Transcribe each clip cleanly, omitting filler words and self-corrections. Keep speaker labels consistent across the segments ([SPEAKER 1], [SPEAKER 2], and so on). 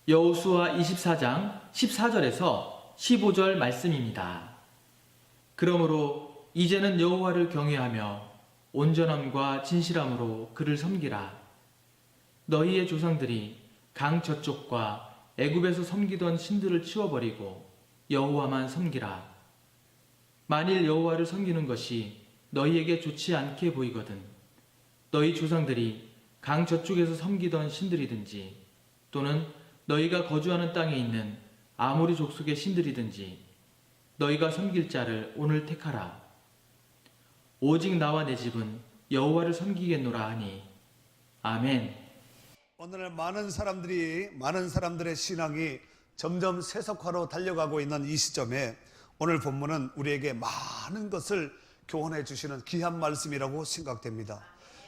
[SPEAKER 1] 여호수아 24장 14절에서 15절 말씀입니다. 그러므로 이제는 여호와를 경외하며 온전함과 진실함으로 그를 섬기라. 너희의 조상들이 강 저쪽과 애굽에서 섬기던 신들을 치워버리고 여호와만 섬기라. 만일 여호와를 섬기는 것이 너희에게 좋지 않게 보이거든 너희 조상들이 강 저쪽에서 섬기던 신들이든지 또는 너희가 거주하는 땅에 있는 아모리 족속의 신들이든지 너희가 섬길 자를 오늘 택하라. 오직 나와 내 집은 여호와를 섬기겠노라 하니 아멘.
[SPEAKER 2] 오늘 많은 사람들의 신앙이 점점 세속화로 달려가고 있는 이 시점에 오늘 본문은 우리에게 많은 것을 교훈해 주시는 귀한 말씀이라고 생각됩니다.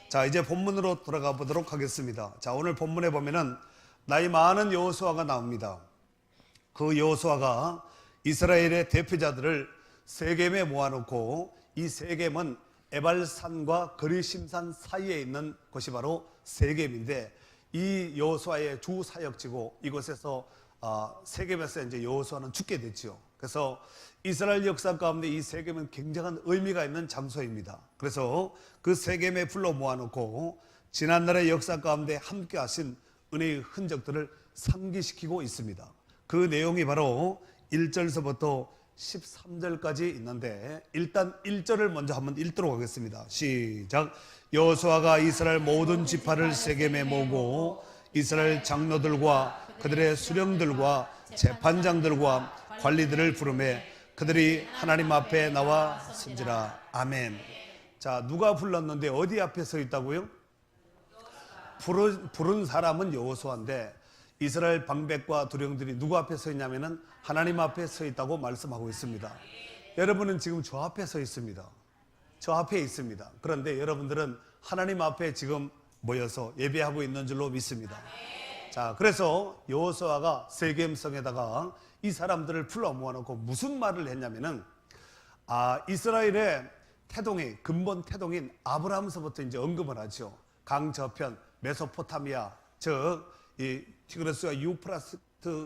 [SPEAKER 2] 자, 이제 본문으로 돌아가 보도록 하겠습니다. 자, 오늘 본문에 보면은 나이 많은 여호수아가 나옵니다. 그 여호수아가 이스라엘의 대표자들을 세겜에 모아놓고, 이 세겜은 에발산과 거리심산 사이에 있는 곳이 바로 세겜인데, 이 여호수아의 주 사역지고 이곳에서 세겜에서 이제 여호수아는 죽게 됐죠. 그래서 이스라엘 역사 가운데 이 세겜은 굉장한 의미가 있는 장소입니다. 그래서 그 세겜에 불러 모아놓고 지난날의 역사 가운데 함께 하신 은혜의 흔적들을 상기시키고 있습니다. 그 내용이 바로 1절서부터 13절까지 있는데, 일단 1절을 먼저 한번 읽도록 하겠습니다. 시작. 여호수아가 이스라엘 모든 지파를 세겜에 모으고 이스라엘 장로들과 그들의 수령들과 재판장들과 관리들을 부르매 그들이 하나님 앞에 나와 선지라. 아멘. 자, 누가 불렀는데 어디 앞에 서 있다고요? 부른 사람은 여호수아인데 이스라엘 방백과 두령들이 누구 앞에 서 있냐면은 하나님 앞에 서 있다고 말씀하고 있습니다. 여러분은 지금 저 앞에 서 있습니다. 저 앞에 있습니다. 그런데 여러분들은 하나님 앞에 지금 모여서 예배하고 있는 줄로 믿습니다. 자, 그래서 여호수아가 세겜성에다가 이 사람들을 불러 모아놓고 무슨 말을 했냐면은, 이스라엘의 태동이, 근본 태동인 아브라함서부터 이제 언급을 하죠. 강 저편 메소포타미아, 즉 이 티그리스와 유프라스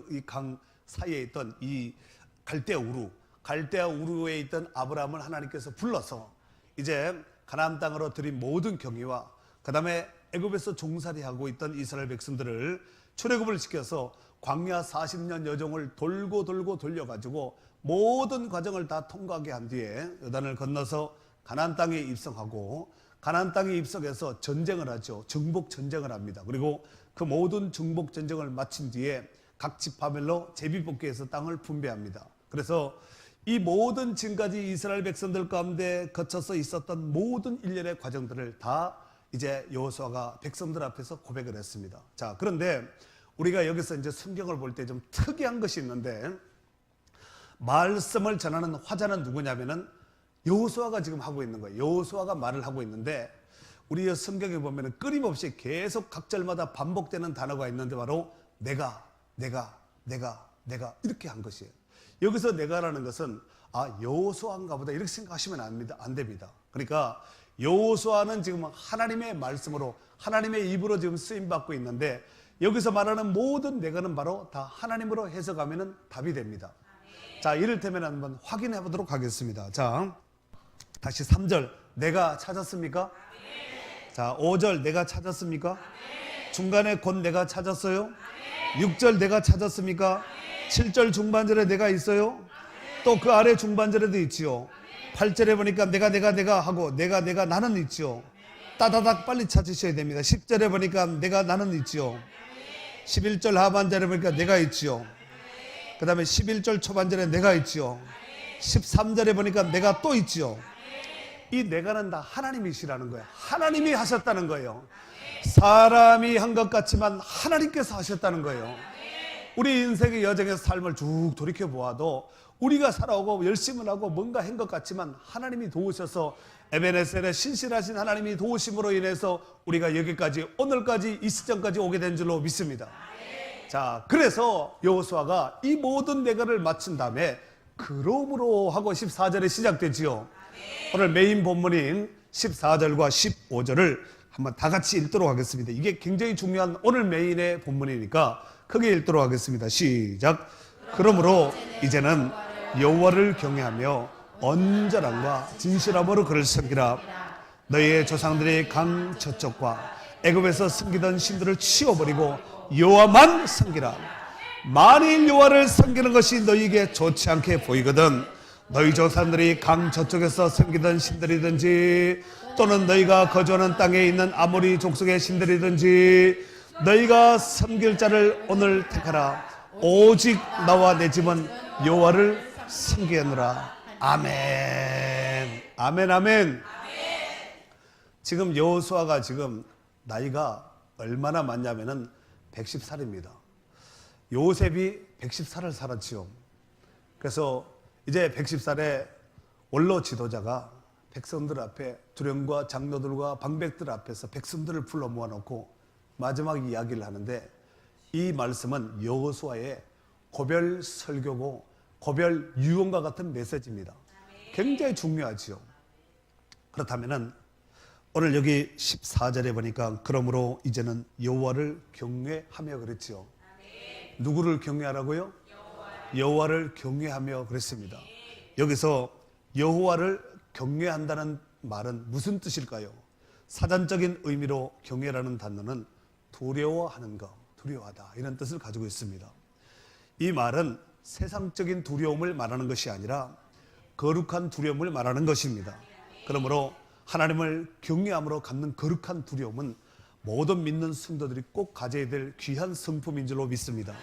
[SPEAKER 2] 이 강 사이에 있던 이 갈대아 우르에 있던 아브라함을 하나님께서 불러서 이제 가나안 땅으로 들인 모든 경위와 그 다음에 애굽에서 종살이하고 있던 이스라엘 백성들을 출애굽을 시켜서 광야 40년 여정을 돌고 돌려가지고 모든 과정을 다 통과하게 한 뒤에 요단을 건너서 가나안 땅에 입성하고, 가나안 땅에 입성해서 전쟁을 하죠. 정복 전쟁을 합니다. 그리고 그 모든 정복 전쟁을 마친 뒤에 각 지파별로 제비뽑기해서 땅을 분배합니다. 그래서 이 모든 지금까지 이스라엘 백성들 가운데 거쳐서 있었던 모든 일련의 과정들을 다 이제 여호수아가 백성들 앞에서 고백을 했습니다. 자, 그런데 우리가 여기서 이제 성경을 볼 때 좀 특이한 것이 있는데, 말씀을 전하는 화자는 누구냐면은 여호수아가 지금 하고 있는 거예요. 여호수아가 말을 하고 있는데, 우리 성경에 보면은 끊임없이 계속 각 절마다 반복되는 단어가 있는데 바로 내가 이렇게 한 것이에요. 여기서 내가라는 것은 여호수아인가 보다 이렇게 생각하시면 안 됩니다. 그러니까 여호수아는 지금 하나님의 말씀으로, 하나님의 입으로 지금 쓰임 받고 있는데, 여기서 말하는 모든 내가는 바로 다 하나님으로 해석하면 답이 됩니다. 자, 이를테면 한번 확인해 보도록 하겠습니다. 자, 다시 3절 내가 찾았습니까? 자, 5절 내가 찾았습니까? 중간에 곧 내가 찾았어요? 6절 내가 찾았습니까? 7절 중반절에 내가 있어요? 또 그 아래 중반절에도 있지요. 8절에 보니까 내가 하고 내가 나는 있지요. 따다닥 빨리 찾으셔야 됩니다. 10절에 보니까 내가 나는 있지요. 11절 하반절에 보니까 내가 있지요. 그 다음에 11절 초반절에 내가 있지요. 13절에 보니까 내가 또 있지요. 이 내가는 다 하나님이시라는 거예요. 하나님이 하셨다는 거예요. 사람이 한 것 같지만 하나님께서 하셨다는 거예요. 우리 인생의 여정에서 삶을 쭉 돌이켜 보아도 우리가 살아오고 열심을 하고 뭔가 한 것 같지만 하나님이 도우셔서, 에베네셀의 신실하신 하나님이 도우심으로 인해서 우리가 여기까지, 오늘까지, 이 시점까지 오게 된 줄로 믿습니다. 자, 그래서 여호수아가 이 모든 내가를 마친 다음에 그러므로 하고 14절에 시작되지요. 오늘 메인 본문인 14절과 15절을 한번 다 같이 읽도록 하겠습니다. 이게 굉장히 중요한 오늘 메인의 본문이니까 크게 읽도록 하겠습니다. 시작. 그러므로 이제는 여호와를 경외하며 온전함과 진실함으로 그를 섬기라. 너희의 조상들이 강 저쪽과 애굽에서 섬기던 신들을 치워버리고 여호와만 섬기라. 만일 여호와를 섬기는 것이 너희에게 좋지 않게 보이거든 너희 조상들이 강 저쪽에서 섬기던 신들이든지 또는 너희가 거주하는 땅에 있는 아모리 족속의 신들이든지 너희가 섬길 자를 오늘 택하라. 오직 나와 내 집은 여호와를 섬기느라. 아멘. 아멘. 아멘. 지금 여호수아가 지금 나이가 얼마나 많냐면은 110살입니다. 요셉이 110살을 살았지요. 그래서 이제 110살에 원로 지도자가 백성들 앞에 두령과 장로들과 방백들 앞에서 백성들을 불러 모아놓고 마지막 이야기를 하는데 이 말씀은 여호수아의 고별 설교고 고별 유언과 같은 메시지입니다. 굉장히 중요하지요. 그렇다면은 오늘 여기 14절에 보니까 그러므로 이제는 여호와를 경외하며 그랬지요. 누구를 경외하라고요? 여호와를 경외하며 그랬습니다. 여기서 여호와를 경외한다는 말은 무슨 뜻일까요? 사전적인 의미로 경외라는 단어는 두려워하는 것, 두려워하다 이런 뜻을 가지고 있습니다. 이 말은 세상적인 두려움을 말하는 것이 아니라 거룩한 두려움을 말하는 것입니다. 그러므로 하나님을 경외함으로 갖는 거룩한 두려움은 모든 믿는 성도들이 꼭 가져야 될 귀한 성품인 줄로 믿습니다.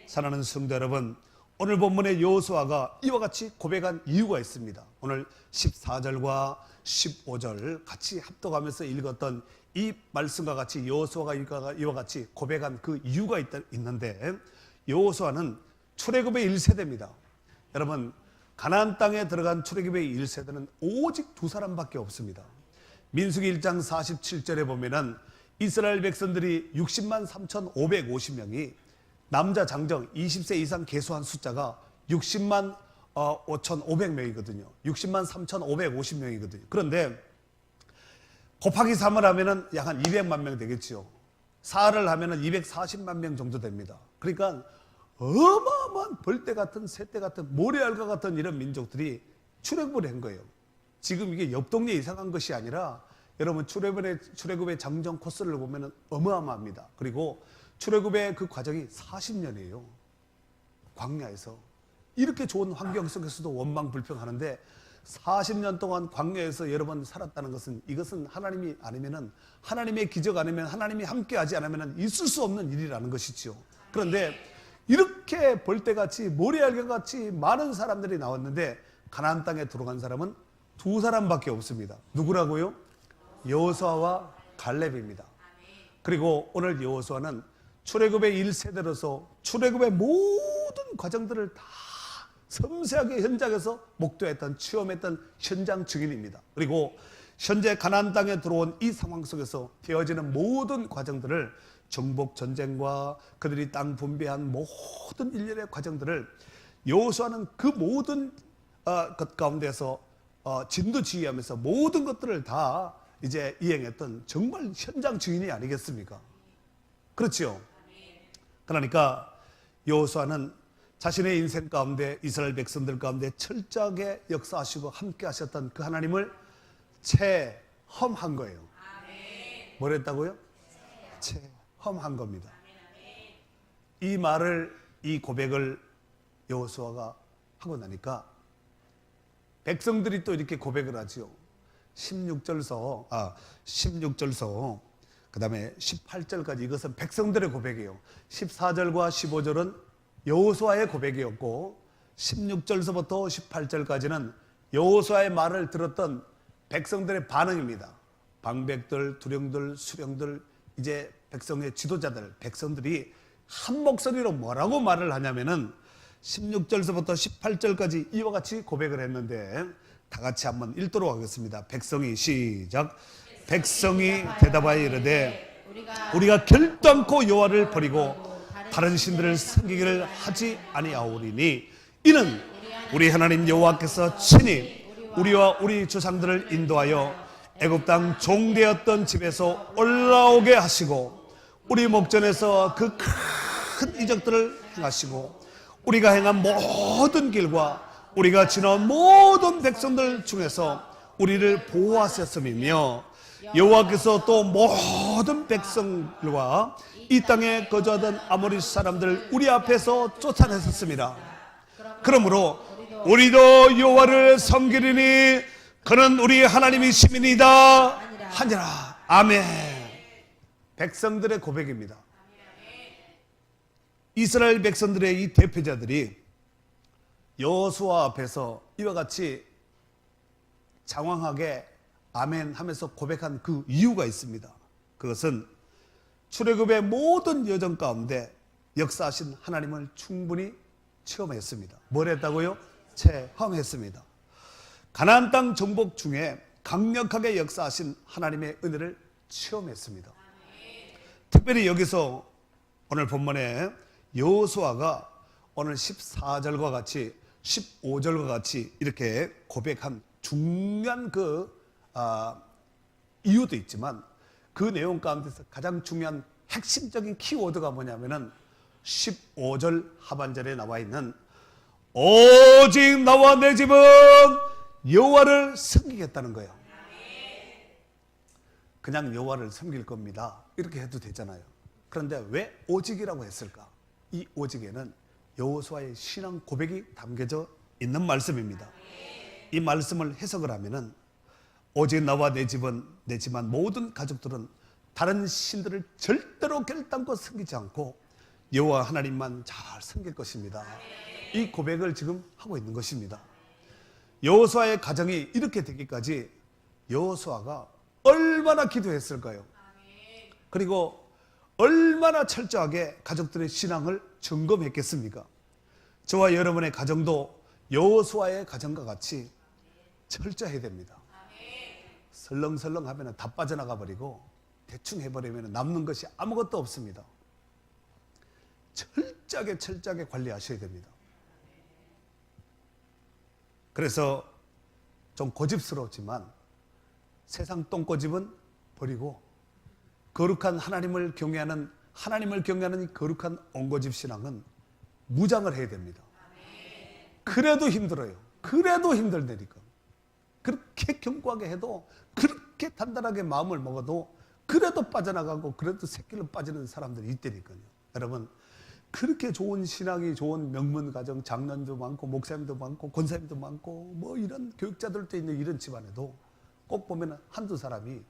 [SPEAKER 2] 사랑하는 성도 여러분, 오늘 본문의 여호수아가 이와 같이 고백한 이유가 있습니다. 오늘 14절과 15절 같이 합독하면서 읽었던 이 말씀과 같이 여호수아가 이와 같이 고백한 그 이유가 있는데 여호수아는 출애굽의 1세대입니다. 여러분, 가나안 땅에 들어간 출애굽의 1세대는 오직 두 사람밖에 없습니다. 민수기 1장 47절에 보면은 이스라엘 백성들이 60만 3,550명이 남자 장정 20세 이상 계수한 숫자가 60만 5,500명이거든요. 60만 3,550명이거든요. 그런데 곱하기 3을 하면은 약 한 200만 명 되겠죠. 4를 하면은 240만 명 정도 됩니다. 그러니까 어마어마한 벌떼 같은 새떼 같은 모래알과 같은 이런 민족들이 출애굽을 한 거예요. 지금 이게 옆 동네 이상한 것이 아니라 여러분 출애굽의 장정 코스를 보면은 어마어마합니다. 그리고 출애굽의 그 과정이 40년이에요. 광야에서 이렇게 좋은 환경 속에서도 원망불평하는데 40년 동안 광야에서 여러분 살았다는 것은 이것은 하나님이 아니면은 하나님의 기적 아니면 하나님이 함께하지 않으면은 있을 수 없는 일이라는 것이지요. 그런데 이렇게 벌떼같이 모래알개같이 많은 사람들이 나왔는데 가나안 땅에 들어간 사람은 두 사람밖에 없습니다. 누구라고요? 여호수아와 갈렙입니다. 그리고 오늘 여호수아는 출애굽의 1세대로서 출애굽의 모든 과정들을 다 섬세하게 현장에서 목도했던 체험했던 현장 증인입니다. 그리고 현재 가나안 땅에 들어온 이 상황 속에서 되어지는 모든 과정들을 정복 전쟁과 그들이 땅 분배한 모든 일련의 과정들을 여호수아는 그 모든 것 가운데서 진두지휘하면서 모든 것들을 다 이제 이행했던 정말 현장 증인이 아니겠습니까? 그렇죠? 그러니까 여호수아는 자신의 인생 가운데 이스라엘 백성들 가운데 철저하게 역사하시고 함께 하셨던 그 하나님을 체험한 거예요. 뭐랬다고요? 체험한 겁니다. 이 말을, 이 고백을 여호수아가 하고 나니까 백성들이 또 이렇게 고백을 하지요. 16절서 그 다음에 18절까지 이것은 백성들의 고백이에요. 14절과 15절은 여호수아의 고백이었고 16절서부터 18절까지는 여호수아의 말을 들었던 백성들의 반응입니다. 방백들, 두령들, 수령들, 이제 백성의 지도자들, 백성들이 한 목소리로 뭐라고 말을 하냐면은 16절서부터 18절까지 이와 같이 고백을 했는데 다 같이 한번 읽도록 하겠습니다. 백성이 시작. 백성이 대답하여 이르되 우리가 결단코 여호와를 버리고 다른 신들을 섬기기를 하지 아니하오리니 이는 우리 하나님 여호와께서 친히 우리와 우리 조상들을 인도하여 애굽 땅 종되었던 집에서 올라오게 하시고 우리 목전에서 그 큰 이적들을 행하시고 우리가 행한 모든 길과 우리가 지나온 모든 백성들 중에서 우리를 보호하셨음이며 여호와께서 또 모든 백성들과 이 땅에 거주하던 아모리 사람들을 우리 앞에서 쫓아내셨습니다. 그러므로 우리도 여호와를 섬기리니 그는 우리 하나님이심이니이다 하니라. 아멘. 백성들의 고백입니다. 이스라엘 백성들의 이 대표자들이 여호수아 앞에서 이와 같이 장황하게 아멘 하면서 고백한 그 이유가 있습니다. 그것은 출애굽의 모든 여정 가운데 역사하신 하나님을 충분히 체험했습니다. 뭘 했다고요? 체험했습니다. 가나안 땅 정복 중에 강력하게 역사하신 하나님의 은혜를 체험했습니다. 특별히 여기서 오늘 본문에 여호수아가 오늘 14절과 같이 15절과 같이 이렇게 고백한 중요한 이유도 있지만 그 내용 가운데서 가장 중요한 핵심적인 키워드가 뭐냐면은 15절 하반절에 나와 있는 오직 나와 내 집은 여호와를 섬기겠다는 거예요. 그냥 여호와를 섬길 겁니다. 이렇게 해도 되잖아요. 그런데 왜 오직이라고 했을까? 이 오직에는 여호수아의 신앙 고백이 담겨져 있는 말씀입니다. 이 말씀을 해석을 하면은 오직 나와 내 집은 내지만 모든 가족들은 다른 신들을 절대로 결단코 섬기지 않고 여호와 하나님만 잘 섬길 것입니다. 이 고백을 지금 하고 있는 것입니다. 여호수아의 가정이 이렇게 되기까지 여호수아가 얼마나 기도했을까요? 그리고 얼마나 철저하게 가족들의 신앙을 점검했겠습니까? 저와 여러분의 가정도 여호수아의 가정과 같이 철저해야 됩니다. 설렁설렁 하면 다 빠져나가 버리고 대충 해버리면 남는 것이 아무것도 없습니다. 철저하게 관리하셔야 됩니다. 그래서 좀 고집스럽지만 세상 똥꼬집은 버리고 거룩한 하나님을 경외하는 이 거룩한 옹고집 신앙은 무장을 해야 됩니다. 그래도 힘들어요. 그래도 힘들다니까. 그렇게 견고하게 해도 그렇게 단단하게 마음을 먹어도 그래도 빠져나가고 그래도 새끼로 빠지는 사람들이 있다니까요. 여러분 그렇게 좋은 신앙이 좋은 명문 가정 장년도 많고 목사님도 많고 권사님도 많고 뭐 이런 교육자들도 있는 이런 집안에도 꼭 보면 한두 사람이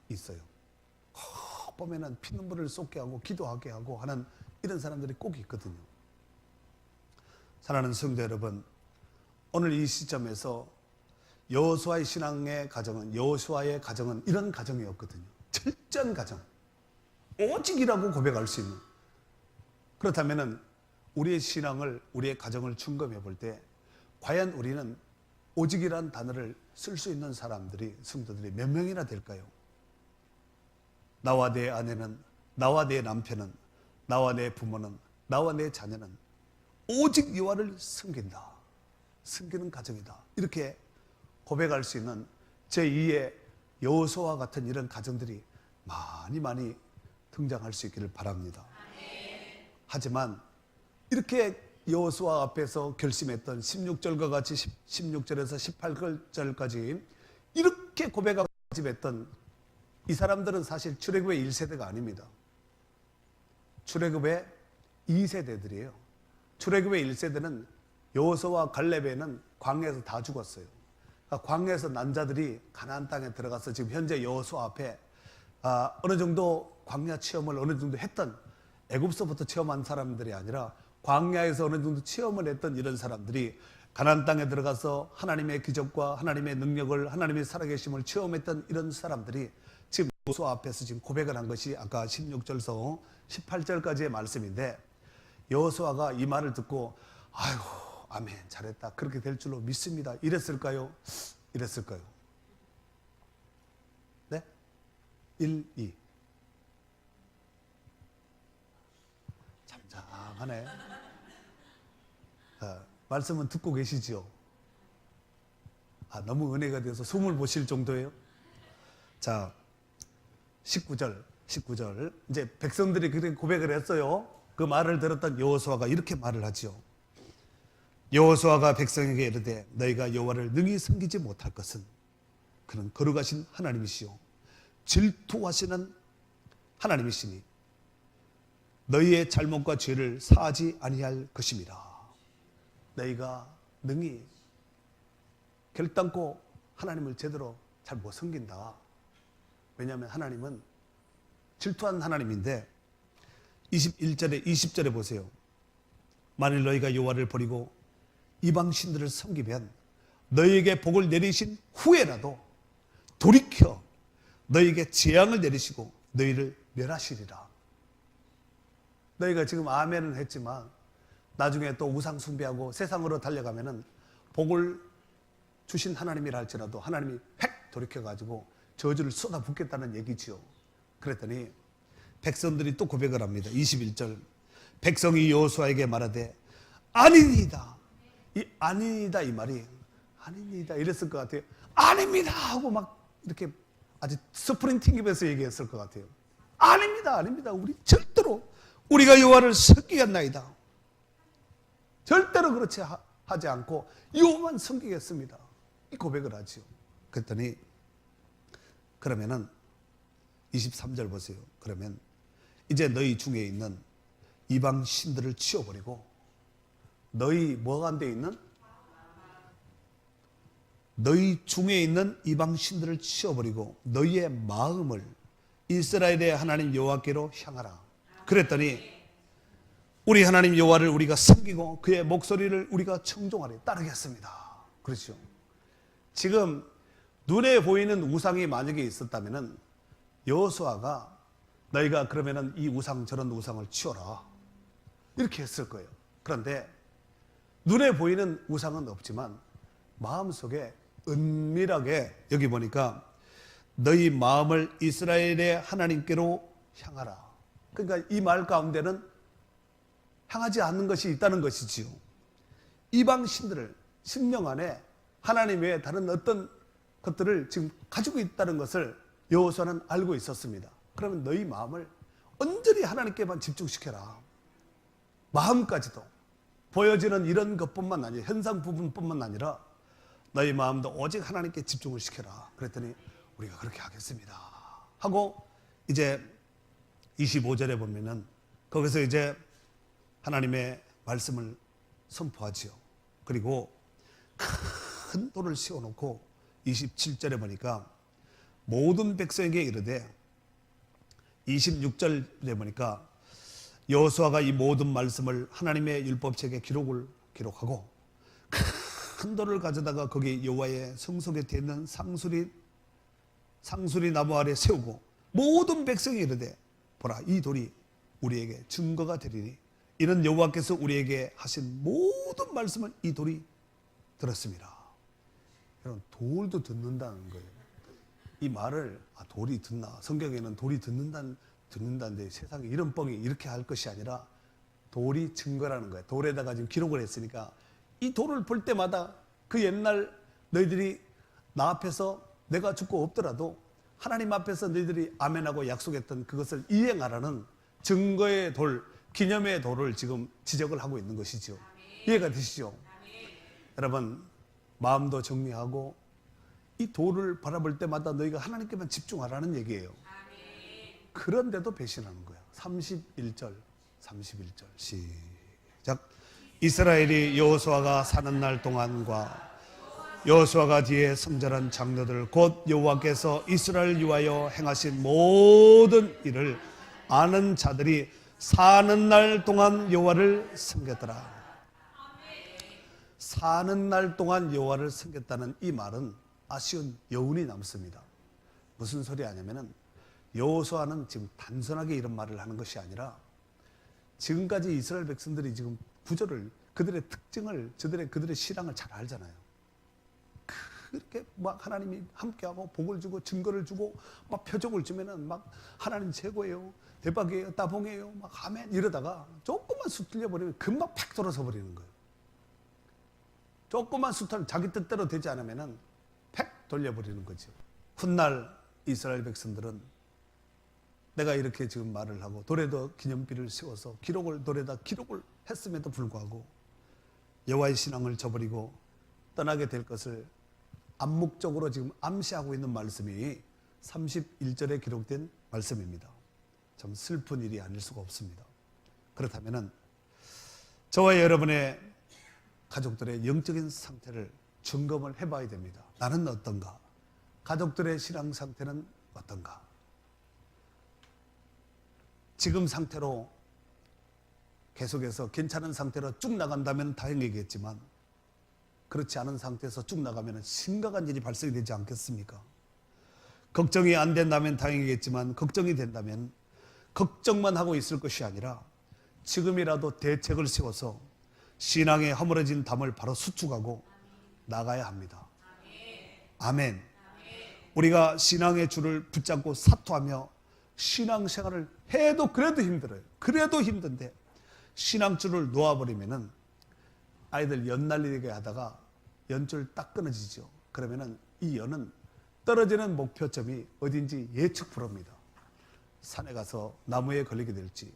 [SPEAKER 2] 있어요. 꼭 보면 피눈물을 쏟게 하고 기도하게 하고 하는 이런 사람들이 꼭 있거든요. 사랑하는 성도 여러분, 오늘 이 시점에서 여호수아의 신앙의 가정은 이런 가정이었거든요. 철저한 가정, 오직이라고 고백할 수 있는. 그렇다면 우리의 신앙을, 우리의 가정을 점검해 볼 때 과연 우리는 오직이라는 단어를 쓸 수 있는 사람들이, 성도들이 몇 명이나 될까요? 나와 내 아내는, 나와 내 남편은, 나와 내 부모는, 나와 내 자녀는 오직 여호와를 섬긴다. 섬기는 가정이다. 이렇게 고백할 수 있는 제2의 여호수아와 같은 이런 가정들이 많이 등장할 수 있기를 바랍니다. 하지만 이렇게 여호수아 앞에서 결심했던 16절과 같이 16절에서 18절까지 이렇게 고백하고 고집했던 이 사람들은 사실 출애굽의 1세대가 아닙니다. 출애굽의 2세대들이에요. 출애굽의 1세대는 여호수아와 갈렙에는 광야에서 다 죽었어요. 그러니까 광야에서 난 자들이 가나안 땅에 들어가서 지금 현재 여호수아 앞에 어느 정도 광야 체험을 어느 정도 했던, 애굽서부터 체험한 사람들이 아니라 광야에서 어느 정도 체험을 했던 이런 사람들이 가나안 땅에 들어가서 하나님의 기적과 하나님의 능력을, 하나님의 살아계심을 체험했던 이런 사람들이 지금 여호수아 앞에서 지금 고백을 한 것이 아까 16절에서 18절까지의 말씀인데, 여호수아가 이 말을 듣고 아이고 아멘 잘했다 그렇게 될 줄로 믿습니다 이랬을까요? 이랬을까요? 네? 1, 2 잠잠하네. 말씀은 듣고 계시지요? 너무 은혜가 돼서 숨을 못 쉴 정도예요? 자, 19절 이제 백성들이 그렇게 고백을 했어요. 그 말을 들었던 여호수아가 이렇게 말을 하죠. 여호수아가 백성에게 이르되 너희가 여호와를 능히 섬기지 못할 것은 그는 거룩하신 하나님이시요 질투하시는 하나님이시니 너희의 잘못과 죄를 사하지 아니할 것임이라. 너희가 능히 결단코 하나님을 제대로 잘 못 섬긴다. 왜냐하면 하나님은 질투한 하나님인데 21절에 20절에 보세요. 만일 너희가 여호와를 버리고 이방 신들을 섬기면 너희에게 복을 내리신 후에라도 돌이켜 너희에게 재앙을 내리시고 너희를 멸하시리라. 너희가 지금 아멘은 했지만 나중에 또 우상 숭배하고 세상으로 달려가면은 복을 주신 하나님이라 할지라도 하나님이 획 돌이켜가지고 저주를 쏟아붓겠다는 얘기지요. 그랬더니 백성들이 또 고백을 합니다. 21절 백성이 여호수아에게 말하되 아니니이다. 이 아니니이다 이 말이 아니니이다 이랬을 것 같아요. 아닙니다 하고 막 이렇게 아주 스프링 튕기면서 얘기했을 것 같아요. 아닙니다 아닙니다. 우리 절대로 우리가 여호와를 섬기겠나이다. 절대로 그렇지 하지 않고 여호와만 섬기겠습니다. 이 고백을 하지요. 그랬더니 그러면은 23절 보세요. 그러면 이제 너희 중에 있는 이방 신들을 치워버리고 너희 뭐가 안 돼 있는? 너희 중에 있는 이방 신들을 치워버리고 너희의 마음을 이스라엘의 하나님 여호와께로 향하라. 그랬더니 우리 하나님 여호와를 우리가 섬기고 그의 목소리를 우리가 청종하리 따르겠습니다. 그렇죠. 지금 눈에 보이는 우상이 만약에 있었다면은 여호수아가 너희가 그러면은 이 우상 저런 우상을 치워라 이렇게 했을 거예요. 그런데 눈에 보이는 우상은 없지만 마음속에 은밀하게 여기 보니까 너희 마음을 이스라엘의 하나님께로 향하라. 그러니까 이 말 가운데는 향하지 않는 것이 있다는 것이지요. 이방 신들을 심령 안에 하나님 외에 다른 어떤 것들을 지금 가지고 있다는 것을 여호수아는 알고 있었습니다. 그러면 너희 마음을 온전히 하나님께만 집중시켜라. 마음까지도 보여지는 이런 것뿐만 아니라 현상 부분뿐만 아니라 너희 마음도 오직 하나님께 집중을 시켜라. 그랬더니 우리가 그렇게 하겠습니다 하고 이제 25절에 보면은 거기서 이제 하나님의 말씀을 선포하지요. 그리고 큰 돌을 세워놓고 27절에 보니까 모든 백성에게 이르되 26절에 보니까 여호수아가 이 모든 말씀을 하나님의 율법책에 기록하고 큰 돌을 가져다가 거기 여호와의 성소 곁에 있는 상수리 나무 아래 세우고 모든 백성이 이르되 보라 이 돌이 우리에게 증거가 되리니 이는 여호와께서 우리에게 하신 모든 말씀을 이 돌이 들었습니다. 여러분 돌도 듣는다는 거예요. 이 말을 돌이 듣나 성경에는 돌이 듣는다는데 세상에 이런 뻥이 이렇게 할 것이 아니라 돌이 증거라는 거예요. 돌에다가 지금 기록을 했으니까 이 돌을 볼 때마다 그 옛날 너희들이 나 앞에서 내가 죽고 없더라도 하나님 앞에서 너희들이 아멘하고 약속했던 그것을 이행하라는 증거의 돌, 기념의 돌을 지금 지적을 하고 있는 것이죠. 이해가 되시죠? 여러분 마음도 정리하고 이 돌을 바라볼 때마다 너희가 하나님께만 집중하라는 얘기예요. 그런데도 배신하는 거야. 31절 시작. 이스라엘이 여호수아가 사는 날 동안과 여호수아가 뒤에 성전한 장로들 곧 여호와께서 이스라엘 위하여 행하신 모든 일을 아는 자들이 사는 날 동안 여호와를 섬겼더라. 사는 날 동안 여호와를 섬겼다는 이 말은 아쉬운 여운이 남습니다. 무슨 소리 하냐면은 여호수아는 지금 단순하게 이런 말을 하는 것이 아니라 지금까지 이스라엘 백성들이 지금 구절을 그들의 특징을 그들의 신앙을 잘 알잖아요. 그렇게 막 하나님이 함께하고 복을 주고 증거를 주고 막 표적을 주면은 막 하나님 최고예요, 대박이에요, 따봉이에요, 막 아멘 이러다가 조금만 수틀려 버리면 금방 팍 돌아서 버리는 거예요. 조금만 수틀 자기 뜻대로 되지 않으면은 팍 돌려버리는 거죠. 훗날 이스라엘 백성들은 내가 이렇게 지금 말을 하고 도레도 기념비를 세워서 도레다 기록을 했음에도 불구하고 여호와의 신앙을 저버리고 떠나게 될 것을 암묵적으로 지금 암시하고 있는 말씀이 31절에 기록된 말씀입니다. 참 슬픈 일이 아닐 수가 없습니다. 그렇다면 저와 여러분의 가족들의 영적인 상태를 점검을 해봐야 됩니다. 나는 어떤가? 가족들의 신앙 상태는 어떤가? 지금 상태로 계속해서 괜찮은 상태로 쭉 나간다면 다행이겠지만 그렇지 않은 상태에서 쭉 나가면 심각한 일이 발생이 되지 않겠습니까? 걱정이 안 된다면 다행이겠지만 걱정이 된다면 걱정만 하고 있을 것이 아니라 지금이라도 대책을 세워서 신앙의 허물어진 담을 바로 수축하고 나가야 합니다. 아멘. 우리가 신앙의 줄을 붙잡고 사투하며 신앙생활을 해도 그래도 힘들어요. 그래도 힘든데 신앙줄을 놓아버리면은 아이들 연 날리게 하다가 연줄 딱 끊어지죠. 그러면은 이 연은 떨어지는 목표점이 어딘지 예측 불허입니다. 산에 가서 나무에 걸리게 될지,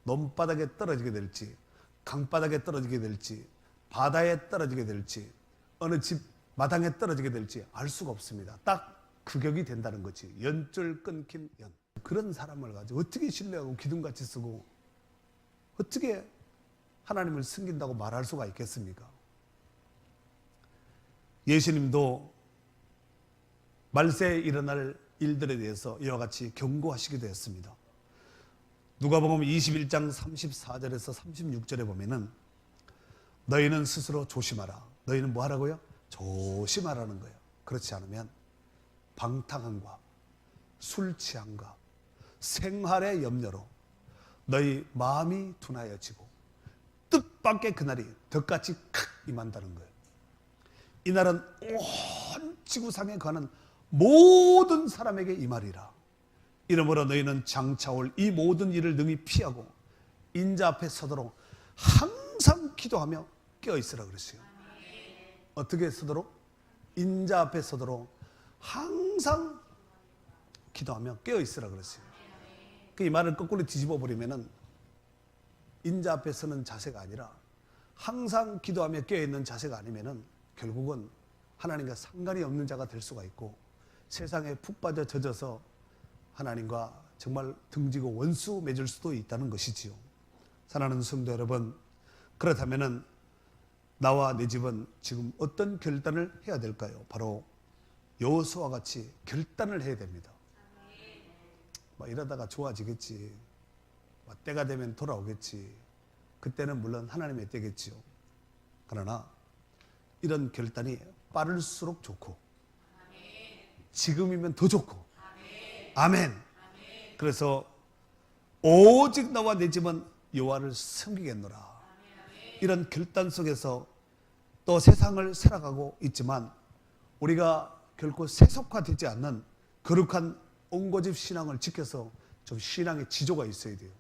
[SPEAKER 2] 논바닥에 떨어지게 될지, 강바닥에 떨어지게 될지, 바다에 떨어지게 될지, 어느 집 마당에 떨어지게 될지 알 수가 없습니다. 딱 그 격이 된다는 거지. 연줄 끊김 연. 그런 사람을 가지고 어떻게 신뢰하고 기둥같이 쓰고 어떻게 하나님을 섬긴다고 말할 수가 있겠습니까? 예수님도 말세에 일어날 일들에 대해서 이와 같이 경고하시기도 했습니다. 누가복음 21장 34절에서 36절에 보면은 너희는 스스로 조심하라. 너희는 뭐 하라고요? 조심하라는 거예요. 그렇지 않으면 방탕함과 술 취함과 생활의 염려로 너희 마음이 둔하여지고 뜻밖의 그날이 덕같이 칵 임한다는 거예요. 이날은 온 지구상에 가는 모든 사람에게 임하리라. 이러므로 너희는 장차올 이 모든 일을 능히 피하고 인자 앞에 서도록 항상 기도하며 깨어있으라 그랬어요. 어떻게 서도록? 인자 앞에 서도록 항상 기도하며 깨어있으라 그랬어요. 이 말을 거꾸로 뒤집어 버리면은 인자 앞에 서는 자세가 아니라 항상 기도하며 깨어있는 자세가 아니면은 결국은 하나님과 상관이 없는 자가 될 수가 있고 세상에 푹 빠져 젖어서 하나님과 정말 등지고 원수 맺을 수도 있다는 것이지요. 사랑하는 성도 여러분, 그렇다면은 나와 내 집은 지금 어떤 결단을 해야 될까요? 바로 여호수아와 같이 결단을 해야 됩니다. 막 이러다가 좋아지겠지. 막 때가 되면 돌아오겠지. 그때는 물론 하나님의 때겠지요. 그러나 이런 결단이 빠를수록 좋고 지금이면 더 좋고 아멘. 그래서 오직 나와 내 집은 여호와를 섬기겠노라. 이런 결단 속에서 또 세상을 살아가고 있지만 우리가 결코 세속화되지 않는 거룩한 옹고집 신앙을 지켜서 좀 신앙의 지조가 있어야 돼요.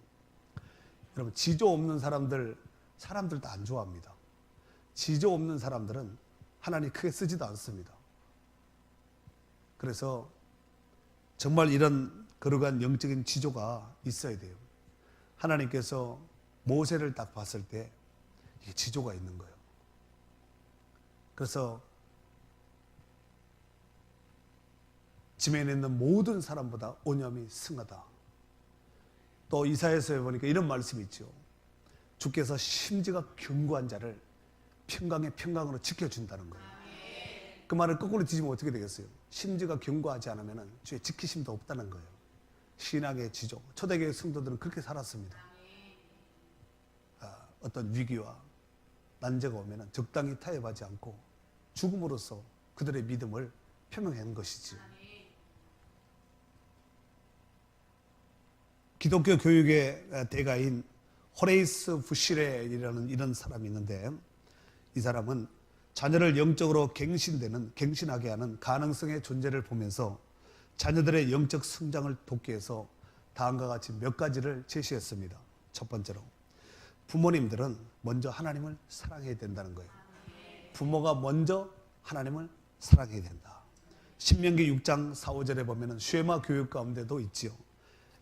[SPEAKER 2] 여러분, 지조 없는 사람들도 안 좋아합니다. 지조 없는 사람들은 하나님 크게 쓰지도 않습니다. 그래서 정말 이런 거룩한 영적인 지조가 있어야 돼요. 하나님께서 모세를 딱 봤을 때 이게 지조가 있는 거예요. 그래서 지면에 있는 모든 사람보다 오념이 승하다. 또 이사야서에 보니까 이런 말씀이 있죠. 주께서 심지가 견고한 자를 평강의 평강으로 지켜준다는 거예요. 그 말을 거꾸로 뒤집으면 어떻게 되겠어요? 심지가 견고하지 않으면 주의 지키심도 없다는 거예요. 신앙의 지조. 초대교회 성도들은 그렇게 살았습니다. 어떤 위기와 난제가 오면 적당히 타협하지 않고 죽음으로써 그들의 믿음을 표명한 것이지요. 기독교 교육의 대가인 호레이스 부시레이라는 이런 사람이 있는데 이 사람은 자녀를 영적으로 갱신하게 하는 가능성의 존재를 보면서 자녀들의 영적 성장을 돕기 위해서 다음과 같이 몇 가지를 제시했습니다. 첫 번째로 부모님들은 먼저 하나님을 사랑해야 된다는 거예요. 부모가 먼저 하나님을 사랑해야 된다. 신명기 6장 4, 5절에 보면 쉐마 교육 가운데도 있지요.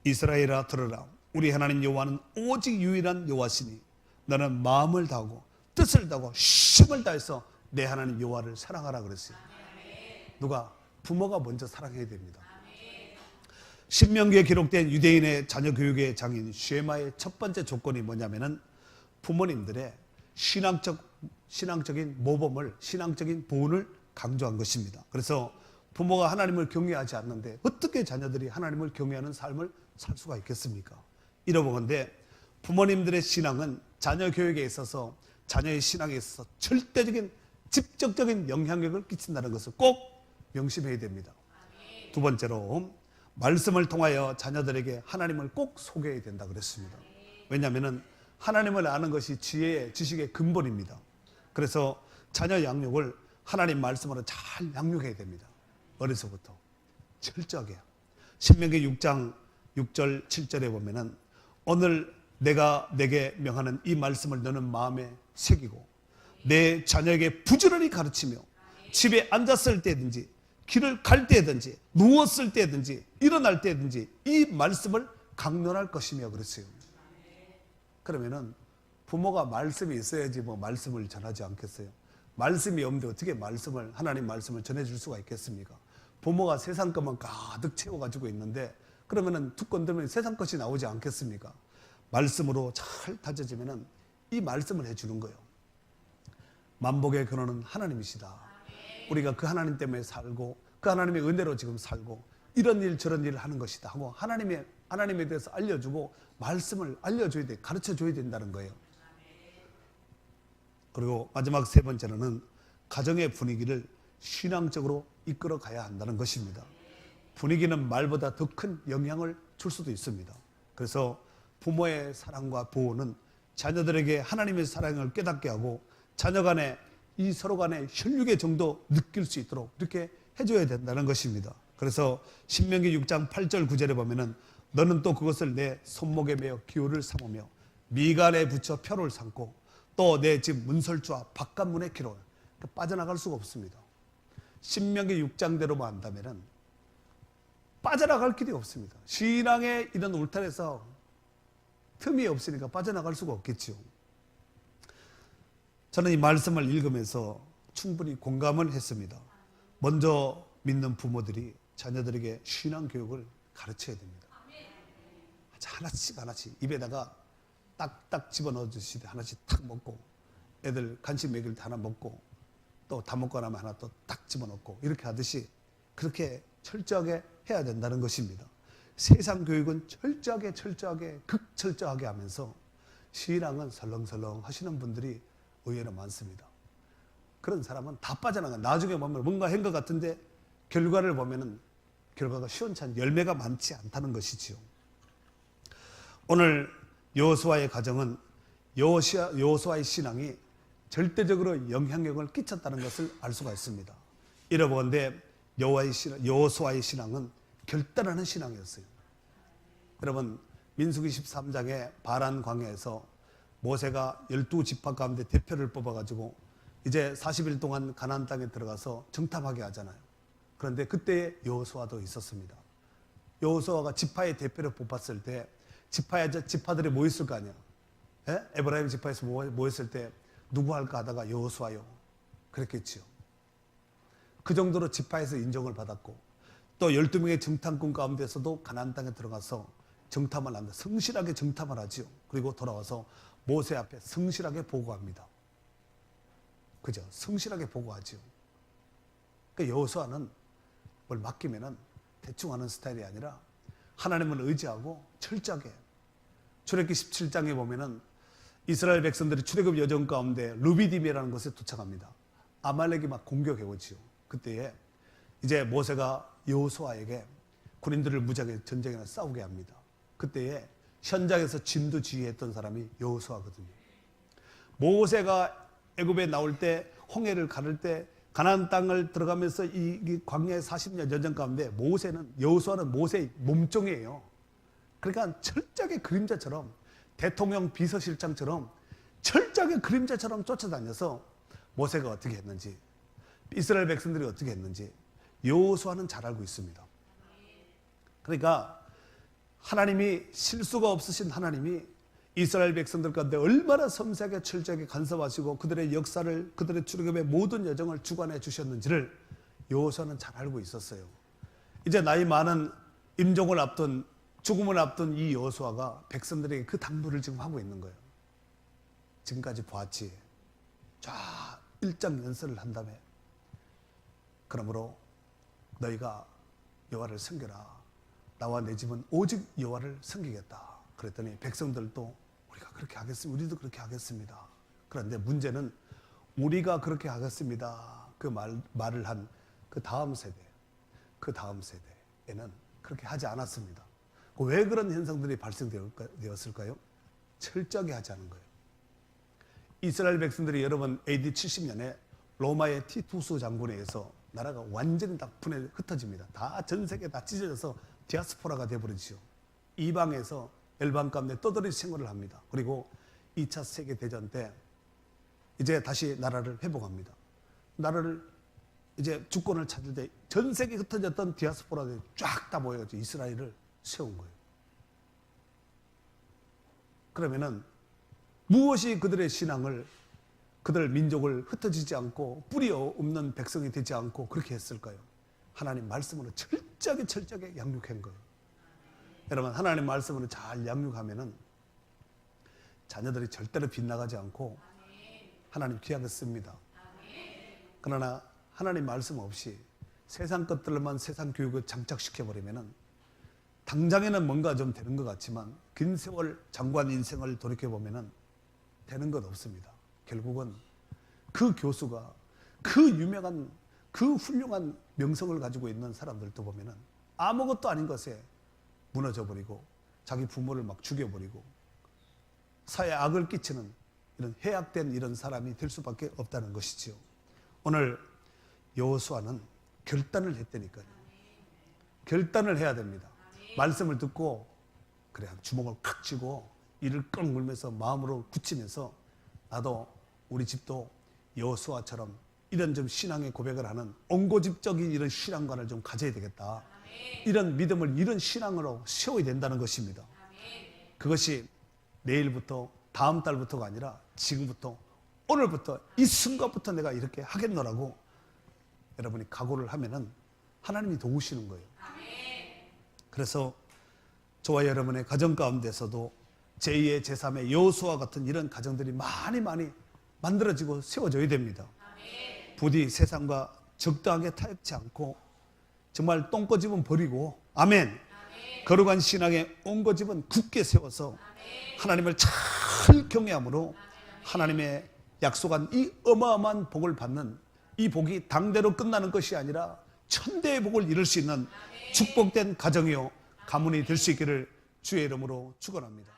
[SPEAKER 2] 이스라엘아 들으라. 우리 하나님 여호와는 오직 유일한 여호와시니 너는 마음을 다하고 뜻을 다하고 힘을 다해서 내 하나님 여호와를 사랑하라 그랬어요. 누가? 부모가 먼저 사랑해야 됩니다. 신명기에 기록된 유대인의 자녀 교육의 장인 쉐마의 첫 번째 조건이 뭐냐면은 부모님들의 신앙적인 모범을, 신앙적인 보훈을 강조한 것입니다. 그래서 부모가 하나님을 경외하지 않는데 어떻게 자녀들이 하나님을 경외하는 삶을 살 수가 있겠습니까? 이러보건대 부모님들의 신앙은 자녀 교육에 있어서, 자녀의 신앙에 있어서 절대적인 직접적인 영향력을 끼친다는 것을 꼭 명심해야 됩니다. 두 번째로 말씀을 통하여 자녀들에게 하나님을 꼭 소개해야 된다 그랬습니다. 왜냐하면 하나님을 아는 것이 지혜의, 지식의 근본입니다. 그래서 자녀 양육을 하나님 말씀으로 잘 양육해야 됩니다. 어려서부터 철저하게. 신명기 6장 6절 7절에 보면은 오늘 내가 내게 명하는 이 말씀을 너는 마음에 새기고 내 자녀에게 부지런히 가르치며 집에 앉았을 때든지 길을 갈 때든지 누웠을 때든지 일어날 때든지 이 말씀을 강론할 것이며 그랬어요. 그러면은 부모가 말씀이 있어야지 뭐 말씀을 전하지 않겠어요? 말씀이 없는데 어떻게 하나님 말씀을 전해줄 수가 있겠습니까? 부모가 세상 것만 가득 채워가지고 있는데 그러면은 두 건 들면 세상 것이 나오지 않겠습니까? 말씀으로 잘 다져지면은 이 말씀을 해주는 거예요. 만복의 근원은 하나님이시다. 우리가 그 하나님 때문에 살고 그 하나님의 은혜로 지금 살고 이런 일 저런 일을 하는 것이다 하고 하나님에 대해서 알려주고 말씀을 알려줘야 돼, 가르쳐줘야 된다는 거예요. 그리고 마지막 세 번째로는 가정의 분위기를 신앙적으로 이끌어 가야 한다는 것입니다. 분위기는 말보다 더 큰 영향을 줄 수도 있습니다. 그래서 부모의 사랑과 보호는 자녀들에게 하나님의 사랑을 깨닫게 하고 자녀 간에 이 서로 간의 혈육의 정도 느낄 수 있도록 이렇게 해줘야 된다는 것입니다. 그래서 신명기 6장 8절 9절에 보면은 너는 또 그것을 내 손목에 매어 기호를 삼으며 미간에 붙여 표를 삼고 또 내 집 문설주와 바깥문에 기록. 빠져나갈 수가 없습니다. 신명기 6장대로만 한다면은 빠져나갈 길이 없습니다. 신앙의 이런 울타리에서 틈이 없으니까 빠져나갈 수가 없겠죠. 저는 이 말씀을 읽으면서 충분히 공감을 했습니다. 먼저 믿는 부모들이 자녀들에게 신앙 교육을 가르쳐야 됩니다. 하나씩 입에다가 딱딱 집어넣어 주시되 하나씩 탁 먹고 애들 간식 먹일 때 하나 먹고 또 다 먹고 나면 하나 또 딱 집어넣고 이렇게 하듯이 그렇게 철저하게 해야 된다는 것입니다. 세상 교육은 철저하게 극철저하게 하면서 신앙은 설렁설렁 하시는 분들이 의외로 많습니다. 그런 사람은 다 빠져나가. 나중에 보면 뭔가 한 것 같은데 결과를 보면은 결과가 시원찮은 열매가 많지 않다는 것이지요. 오늘 여호수아의 가정은 여호수아의 신앙이 절대적으로 영향력을 끼쳤다는 것을 알 수가 있습니다. 이러보건대 여호수아의 신앙은 결단하는 신앙이었어요. 여러분 민수기 13장에 바란 광야에서 모세가 12지파 가운데 대표를 뽑아가지고 이제 40일 동안 가나안 땅에 들어가서 정탐하게 하잖아요. 그런데 그때 여호수아도 있었습니다. 여호수아가 지파의 대표를 뽑았을 때 지파들이 모였을 거 아니야. 예? 에브라임 지파에서 모였을 때 누구 할까 하다가 여호수아요. 그랬겠지요. 그 정도로 지파에서 인정을 받았고 또 12명의 정탐꾼 가운데서도 가나안 땅에 들어가서 정탐을 한다. 성실하게 정탐을 하지요. 그리고 돌아와서 모세 앞에 성실하게 보고합니다. 그죠? 성실하게 보고하지요. 그러니까 여호수아는 뭘 맡기면은 대충 하는 스타일이 아니라 하나님을 의지하고 철저하게. 출애굽기 17장에 보면은 이스라엘 백성들이 출애굽 여정 가운데 루비딤이라는 곳에 도착합니다. 아말렉이 막 공격해 오지요. 그때에 이제 모세가 여호수아에게 군인들을 무지하게 전쟁에 싸우게 합니다. 그때에 현장에서 진두지휘했던 사람이 여호수아거든요. 모세가 애굽에 나올 때 홍해를 가를 때 가나안 땅을 들어가면서 이 광야의 40년 여정 가운데 여호수아는 모세의 몸종이에요. 그러니까 철저하게 그림자처럼 대통령 비서실장처럼 철저하게 그림자처럼 쫓아다녀서 모세가 어떻게 했는지 이스라엘 백성들이 어떻게 했는지 여호수아는 잘 알고 있습니다. 그러니까 하나님이 실수가 없으신 하나님이 이스라엘 백성들 가운데 얼마나 섬세하게 철저하게 간섭하시고 그들의 역사를, 그들의 출애굽의 모든 여정을 주관해 주셨는지를 여호수아는 잘 알고 있었어요. 이제 나이 많은 임종을 앞둔, 죽음을 앞둔 이 여호수아가 백성들에게 그 당부를 지금 하고 있는 거예요. 지금까지 보았지. 자, 일장연설을 한 다음에 그러므로 너희가 여호와를 섬겨라. 나와 내 집은 오직 여호와를 섬기겠다. 그랬더니 백성들도 우리가 그렇게 하겠습니다. 우리도 그렇게 하겠습니다. 그런데 문제는 우리가 그렇게 하겠습니다. 그 말을 한 그 다음 세대에는 그렇게 하지 않았습니다. 왜 그런 현상들이 발생되었을까요? 철저하게 하지 않은 거예요. 이스라엘 백성들이 여러분 AD 70년에 로마의 티투스 장군에 의해서 나라가 완전히 다 분해 흩어집니다. 다 전 세계 다 찢어져서 디아스포라가 되어버리죠. 이방에서 열방 가운데 떠돌이 생활을 합니다. 그리고 2차 세계대전 때 이제 다시 나라를 회복합니다. 나라를 이제 주권을 찾을 때 전 세계 흩어졌던 디아스포라들이 쫙 다 모여서 이스라엘을 세운 거예요. 그러면은 무엇이 그들의 신앙을, 그들 민족을 흩어지지 않고 뿌리 없는 백성이 되지 않고 그렇게 했을까요? 하나님 말씀으로 철저하게 양육한 거예요. 여러분, 하나님 말씀으로 잘 양육하면은 자녀들이 절대로 빗나가지 않고 하나님 귀하게 씁니다. 그러나 하나님 말씀 없이 세상 것들만 세상 교육을 장착시켜버리면은 당장에는 뭔가 좀 되는 것 같지만 긴 세월 장관 인생을 돌이켜보면은 되는 것 없습니다. 결국은 그 교수가 그 유명한, 그 훌륭한 명성을 가지고 있는 사람들도 보면은 아무것도 아닌 것에 무너져버리고 자기 부모를 막 죽여버리고 사회에 악을 끼치는 이런 해악된 이런 사람이 될 수밖에 없다는 것이지요. 오늘 여호수아는 결단을 했다니까요. 결단을 해야 됩니다. 말씀을 듣고 그래 주먹을 칵 쥐고 이를 끌 물면서 마음으로 굳히면서 나도 우리 집도 여호수아처럼 이런 좀 신앙의 고백을 하는 옹고집적인 이런 신앙관을 좀 가져야 되겠다. 이런 믿음을 이런 신앙으로 세워야 된다는 것입니다. 그것이 내일부터 다음 달부터가 아니라 지금부터 오늘부터 이 순간부터 내가 이렇게 하겠노라고 여러분이 각오를 하면은 하나님이 도우시는 거예요. 그래서 저와 여러분의 가정 가운데서도 제2의 제3의 여호수아 같은 이런 가정들이 많이 만들어지고 세워져야 됩니다. 부디 세상과 적당하게 타협치 않고 정말 똥꼬집은 버리고 아멘. 거룩한 신앙의 옹고집은 굳게 세워서 하나님을 잘 경외함으로 하나님의 약속한 이 어마어마한 복을 받는 이 복이 당대로 끝나는 것이 아니라 천대의 복을 이룰 수 있는 축복된 가정이요 가문이 될 수 있기를 주의 이름으로 축원합니다.